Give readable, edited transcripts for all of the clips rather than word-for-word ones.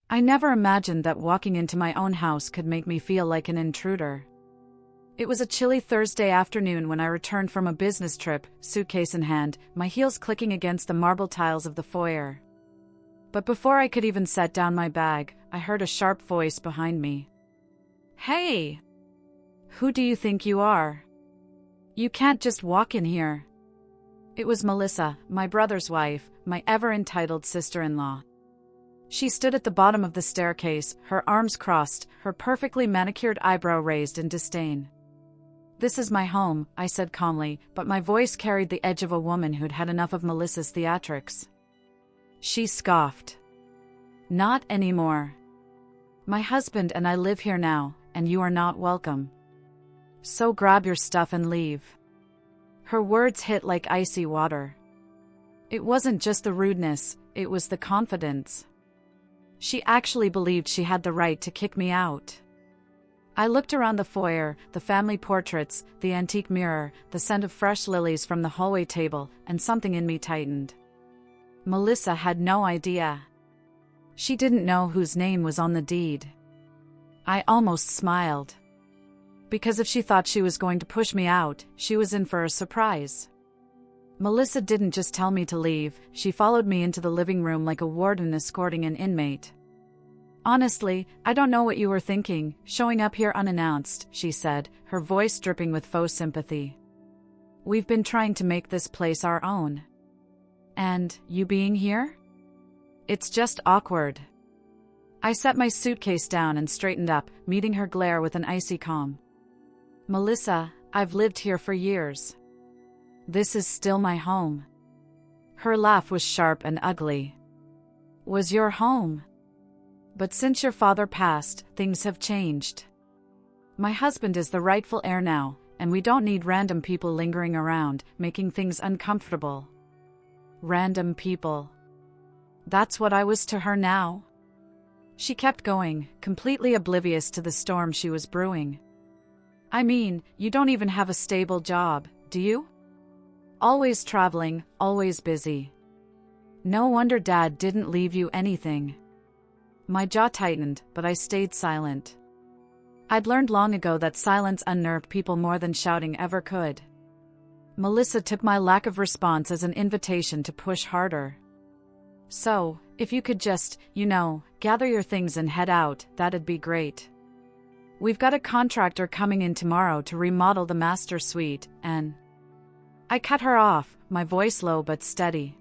I never imagined that walking into my own house could make me feel like an intruder. It was a chilly Thursday afternoon when I returned from a business trip, suitcase in hand, my heels clicking against the marble tiles of the foyer. But before I could even set down my bag, I heard a sharp voice behind me. "Hey! Who do you think you are? You can't just walk in here." It was Melissa, my brother's wife, my ever-entitled sister-in-law. She stood at the bottom of the staircase, her arms crossed, her perfectly manicured eyebrow raised in disdain. "This is my home," I said calmly, but my voice carried the edge of a woman who'd had enough of Melissa's theatrics. She scoffed. "Not anymore. My husband and I live here now, and you are not welcome. So grab your stuff and leave." Her words hit like icy water. It wasn't just the rudeness, it was the confidence. She actually believed she had the right to kick me out. I looked around the foyer, the family portraits, the antique mirror, the scent of fresh lilies from the hallway table, and something in me tightened. Melissa had no idea. She didn't know whose name was on the deed. I almost smiled. Because if she thought she was going to push me out, she was in for a surprise. Melissa didn't just tell me to leave, she followed me into the living room like a warden escorting an inmate. "Honestly, I don't know what you were thinking, showing up here unannounced," she said, her voice dripping with faux sympathy. "We've been trying to make this place our own. And, you being here? It's just awkward." I set my suitcase down and straightened up, meeting her glare with an icy calm. "Melissa, I've lived here for years. This is still my home." Her laugh was sharp and ugly. "Was your home? But since your father passed, things have changed. My husband is the rightful heir now, and we don't need random people lingering around, making things uncomfortable." Random people. That's what I was to her now. She kept going, completely oblivious to the storm she was brewing. "I mean, you don't even have a stable job, do you? Always traveling, always busy. No wonder Dad didn't leave you anything." My jaw tightened, but I stayed silent. I'd learned long ago that silence unnerved people more than shouting ever could. Melissa took my lack of response as an invitation to push harder. "So, if you could just, gather your things and head out, that'd be great. We've got a contractor coming in tomorrow to remodel the master suite, and—" I cut her off, my voice low but steady.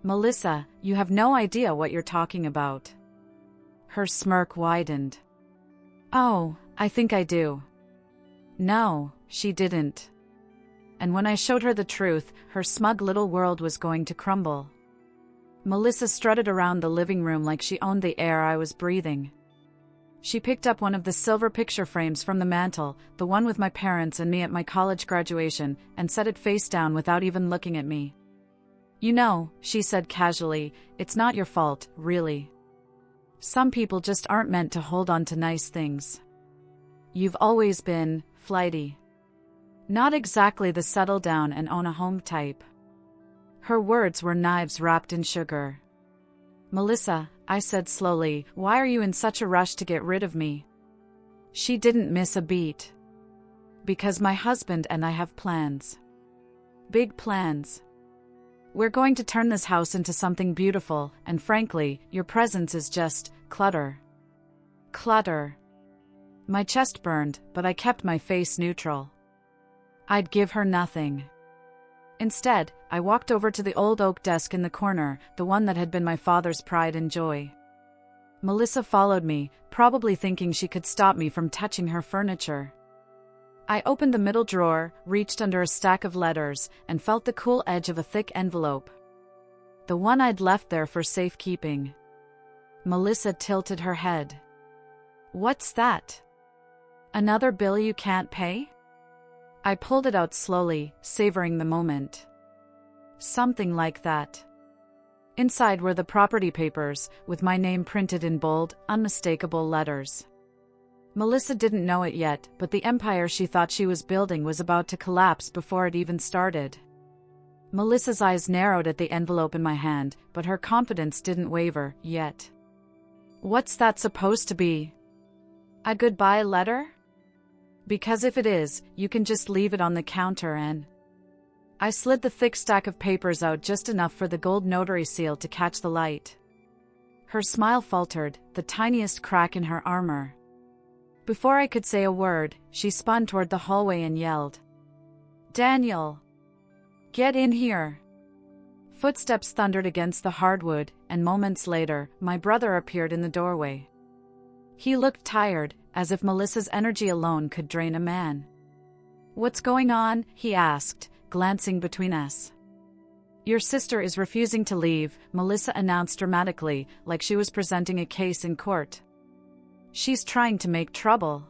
"Melissa, you have no idea what you're talking about." Her smirk widened. "Oh, I think I do." No, she didn't. And when I showed her the truth, her smug little world was going to crumble. Melissa strutted around the living room like she owned the air I was breathing. She picked up one of the silver picture frames from the mantel, the one with my parents and me at my college graduation, and set it face down without even looking at me. She said casually, "it's not your fault, really. Some people just aren't meant to hold on to nice things. You've always been flighty. Not exactly the settle down and own a home type." Her words were knives wrapped in sugar. "Melissa," I said slowly, "why are you in such a rush to get rid of me?" She didn't miss a beat. "Because my husband and I have plans. Big plans. We're going to turn this house into something beautiful, and frankly, your presence is just clutter." Clutter. My chest burned, but I kept my face neutral. I'd give her nothing. Instead, I walked over to the old oak desk in the corner, the one that had been my father's pride and joy. Melissa followed me, probably thinking she could stop me from touching her furniture. I opened the middle drawer, reached under a stack of letters, and felt the cool edge of a thick envelope. The one I'd left there for safekeeping. Melissa tilted her head. "What's that? Another bill you can't pay?" I pulled it out slowly, savoring the moment. Something like that. Inside were the property papers, with my name printed in bold, unmistakable letters. Melissa didn't know it yet, but the empire she thought she was building was about to collapse before it even started. Melissa's eyes narrowed at the envelope in my hand, but her confidence didn't waver, yet. What's that supposed to be? A goodbye letter? Because if it is, you can just leave it on the counter and... I slid the thick stack of papers out just enough for the gold notary seal to catch the light. Her smile faltered, the tiniest crack in her armor. Before I could say a word, she spun toward the hallway and yelled, "Daniel! Get in here!" Footsteps thundered against the hardwood, and moments later, my brother appeared in the doorway. He looked tired, as if Melissa's energy alone could drain a man. "What's going on?" he asked, glancing between us. "Your sister is refusing to leave," Melissa announced dramatically, like she was presenting a case in court. "She's trying to make trouble.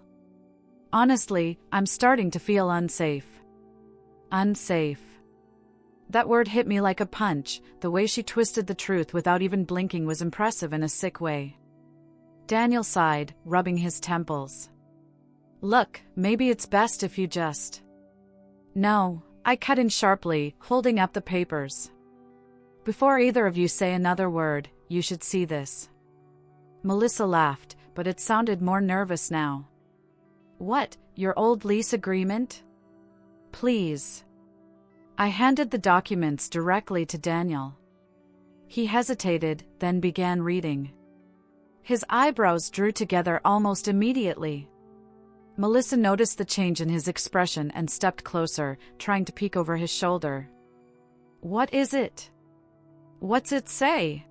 Honestly, I'm starting to feel unsafe." Unsafe. That word hit me like a punch. The way she twisted the truth without even blinking was impressive in a sick way. Daniel sighed, rubbing his temples. "Look, maybe it's best if you just..." "No," I cut in sharply, holding up the papers. "Before either of you say another word, you should see this." Melissa laughed, but it sounded more nervous now. "What, your old lease agreement? Please." I handed the documents directly to Daniel. He hesitated, then began reading. His eyebrows drew together almost immediately. Melissa noticed the change in his expression and stepped closer, trying to peek over his shoulder. "What is it? What's it say?"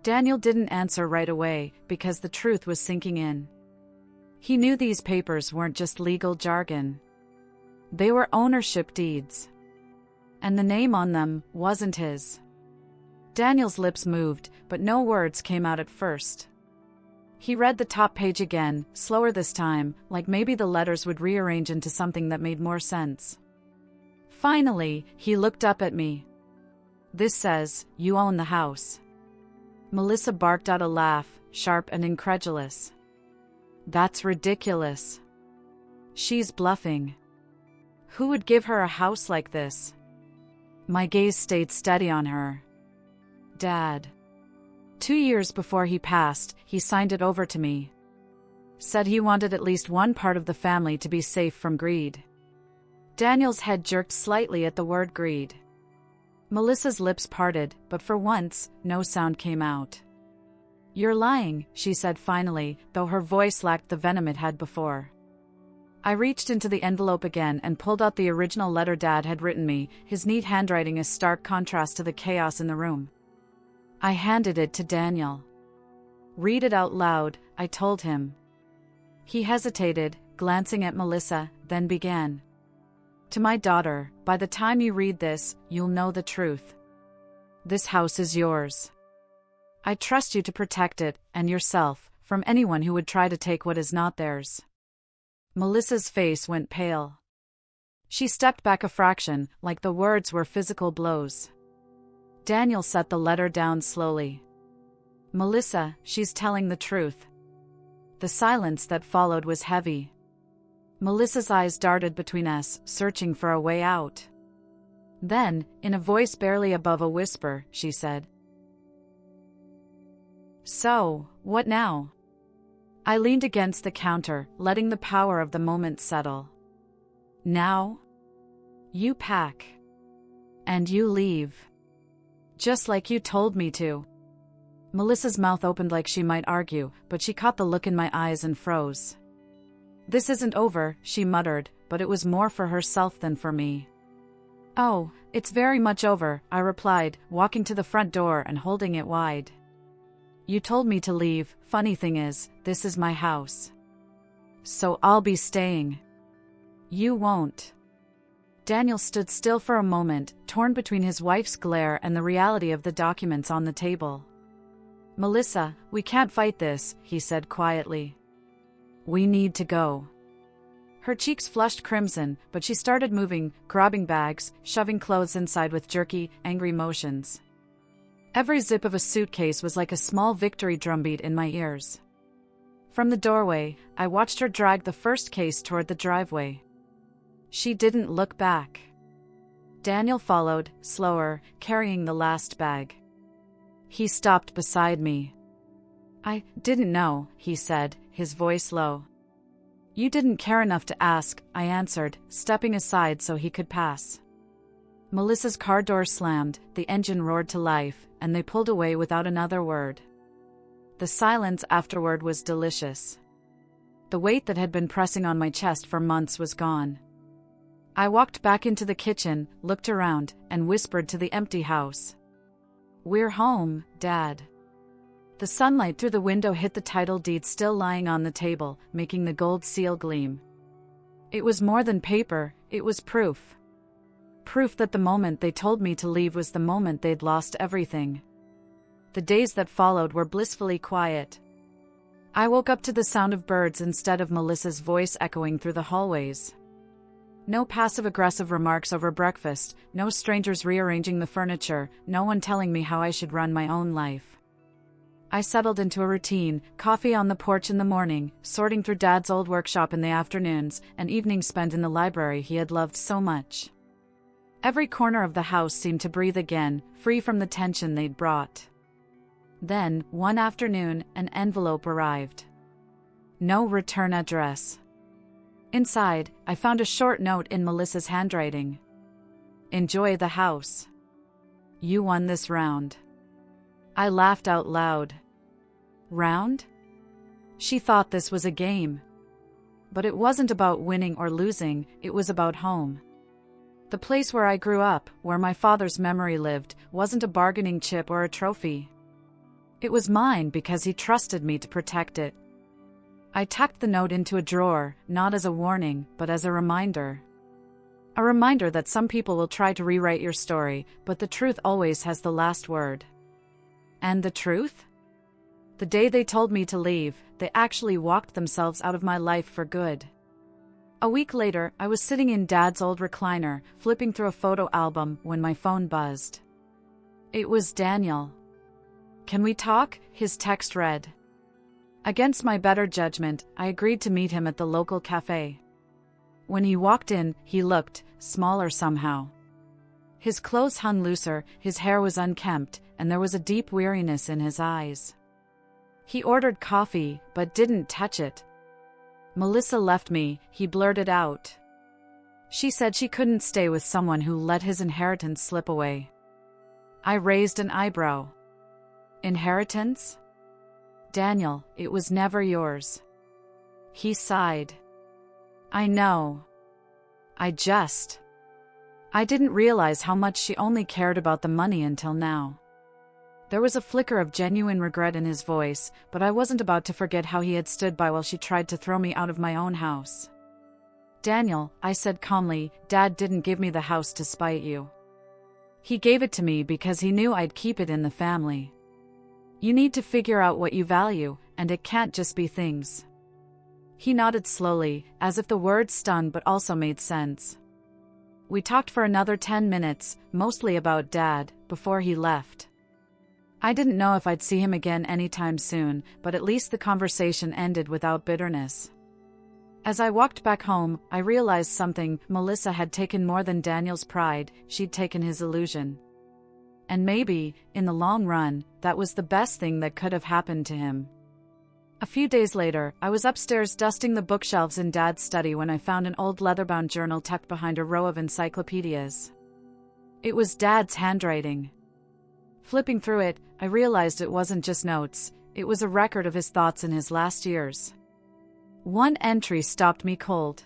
Daniel didn't answer right away, because the truth was sinking in. He knew these papers weren't just legal jargon. They were ownership deeds. And the name on them wasn't his. Daniel's lips moved, but no words came out at first. He read the top page again, slower this time, like maybe the letters would rearrange into something that made more sense. Finally, he looked up at me. "This says, you own the house." Melissa barked out a laugh, sharp and incredulous. "That's ridiculous. She's bluffing. Who would give her a house like this?" My gaze stayed steady on her. "Dad. 2 years before he passed, he signed it over to me. Said he wanted at least one part of the family to be safe from greed." Daniel's head jerked slightly at the word greed. Melissa's lips parted, but for once, no sound came out. "You're lying," she said finally, though her voice lacked the venom it had before. I reached into the envelope again and pulled out the original letter Dad had written me, his neat handwriting a stark contrast to the chaos in the room. I handed it to Daniel. "Read it out loud," I told him. He hesitated, glancing at Melissa, then began. "To my daughter, by the time you read this, you'll know the truth. This house is yours. I trust you to protect it, and yourself, from anyone who would try to take what is not theirs." Melissa's face went pale. She stepped back a fraction, like the words were physical blows. Daniel set the letter down slowly. "Melissa, she's telling the truth." The silence that followed was heavy. Melissa's eyes darted between us, searching for a way out. Then, in a voice barely above a whisper, she said, "So, what now?" I leaned against the counter, letting the power of the moment settle. "Now? You pack. And you leave. Just like you told me to." Melissa's mouth opened like she might argue, but she caught the look in my eyes and froze. "This isn't over," she muttered, but it was more for herself than for me. "Oh, it's very much over," I replied, walking to the front door and holding it wide. "You told me to leave. Funny thing is, this is my house. So I'll be staying. You won't." Daniel stood still for a moment, torn between his wife's glare and the reality of the documents on the table. "Melissa, we can't fight this," he said quietly. "We need to go." Her cheeks flushed crimson, but she started moving, grabbing bags, shoving clothes inside with jerky, angry motions. Every zip of a suitcase was like a small victory drumbeat in my ears. From the doorway, I watched her drag the first case toward the driveway. She didn't look back. Daniel followed, slower, carrying the last bag. He stopped beside me. I didn't know, he said, his voice low. You didn't care enough to ask, I answered, stepping aside so he could pass. Melissa's car door slammed, the engine roared to life, and they pulled away without another word. The silence afterward was delicious. The weight that had been pressing on my chest for months was gone. I walked back into the kitchen, looked around, and whispered to the empty house. We're home, Dad. The sunlight through the window hit the title deed still lying on the table, making the gold seal gleam. It was more than paper, it was proof. Proof that the moment they told me to leave was the moment they'd lost everything. The days that followed were blissfully quiet. I woke up to the sound of birds instead of Melissa's voice echoing through the hallways. No passive-aggressive remarks over breakfast, no strangers rearranging the furniture, no one telling me how I should run my own life. I settled into a routine, coffee on the porch in the morning, sorting through Dad's old workshop in the afternoons, and evenings spent in the library he had loved so much. Every corner of the house seemed to breathe again, free from the tension they'd brought. Then, one afternoon, an envelope arrived. No return address. Inside, I found a short note in Melissa's handwriting. Enjoy the house. You won this round. I laughed out loud. Round? She thought this was a game. But it wasn't about winning or losing, it was about home. The place where I grew up, where my father's memory lived, wasn't a bargaining chip or a trophy. It was mine because he trusted me to protect it. I tucked the note into a drawer, not as a warning, but as a reminder. A reminder that some people will try to rewrite your story, but the truth always has the last word. And the truth? The day they told me to leave, they actually walked themselves out of my life for good. A week later, I was sitting in Dad's old recliner, flipping through a photo album when my phone buzzed. It was Daniel. Can we talk? His text read. Against my better judgment, I agreed to meet him at the local cafe. When he walked in, he looked smaller somehow. His clothes hung looser, his hair was unkempt, and there was a deep weariness in his eyes. He ordered coffee, but didn't touch it. Melissa left me, he blurted out. She said she couldn't stay with someone who let his inheritance slip away. I raised an eyebrow. Inheritance? Daniel, it was never yours. He sighed. I know. I didn't realize how much she only cared about the money until now. There was a flicker of genuine regret in his voice, but I wasn't about to forget how he had stood by while she tried to throw me out of my own house. Daniel, I said calmly, Dad didn't give me the house to spite you. He gave it to me because he knew I'd keep it in the family. You need to figure out what you value, and it can't just be things. He nodded slowly, as if the words stung but also made sense. We talked for another 10 minutes, mostly about Dad, before he left. I didn't know if I'd see him again anytime soon, but at least the conversation ended without bitterness. As I walked back home, I realized something. Melissa had taken more than Daniel's pride, she'd taken his illusion. And maybe, in the long run, that was the best thing that could have happened to him. A few days later, I was upstairs dusting the bookshelves in Dad's study when I found an old leather-bound journal tucked behind a row of encyclopedias. It was Dad's handwriting. Flipping through it, I realized it wasn't just notes, it was a record of his thoughts in his last years. One entry stopped me cold.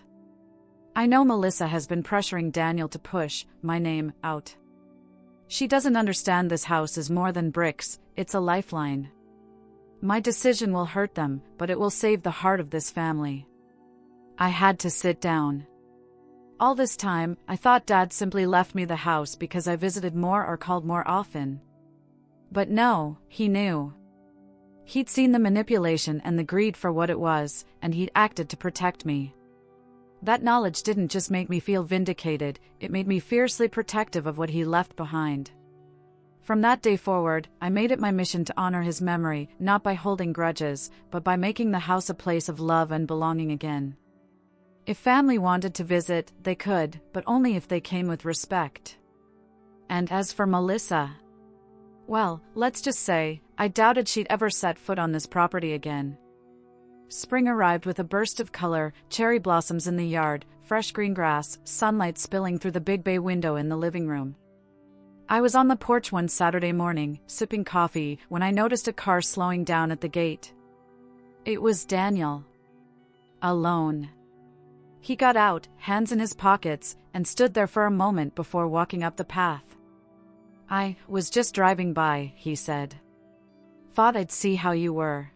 I know Melissa has been pressuring Daniel to push my name out. She doesn't understand this house is more than bricks, it's a lifeline. My decision will hurt them, but it will save the heart of this family. I had to sit down. All this time, I thought Dad simply left me the house because I visited more or called more often. But no, he knew. He'd seen the manipulation and the greed for what it was, and he'd acted to protect me. That knowledge didn't just make me feel vindicated, it made me fiercely protective of what he left behind. From that day forward, I made it my mission to honor his memory, not by holding grudges, but by making the house a place of love and belonging again. If family wanted to visit, they could, but only if they came with respect. And as for Melissa, well, let's just say, I doubted she'd ever set foot on this property again. Spring arrived with a burst of color, cherry blossoms in the yard, fresh green grass, sunlight spilling through the big bay window in the living room. I was on the porch one Saturday morning, sipping coffee, when I noticed a car slowing down at the gate. It was Daniel. Alone. He got out, hands in his pockets, and stood there for a moment before walking up the path. "I was just driving by," he said. "Thought I'd see how you were."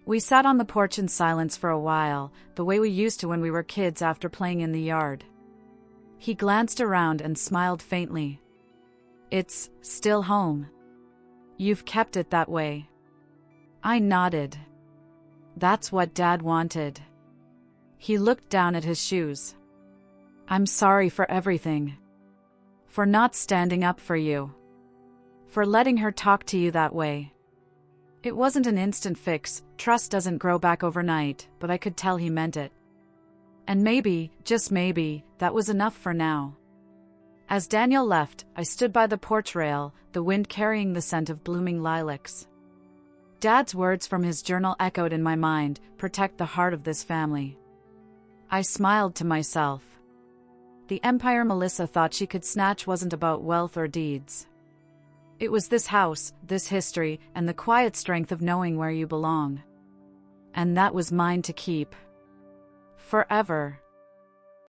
We sat on the porch in silence for a while, the way we used to when we were kids after playing in the yard. He glanced around and smiled faintly. "It's still home. You've kept it that way." I nodded. "That's what Dad wanted." He looked down at his shoes. "I'm sorry for everything. For not standing up for you. For letting her talk to you that way. It wasn't an instant fix, trust doesn't grow back overnight, but I could tell he meant it. And maybe, just maybe, that was enough for now." As Daniel left, I stood by the porch rail, the wind carrying the scent of blooming lilacs. Dad's words from his journal echoed in my mind, "Protect the heart of this family." I smiled to myself. The empire Melissa thought she could snatch wasn't about wealth or deeds. It was this house, this history, and the quiet strength of knowing where you belong. And that was mine to keep. Forever.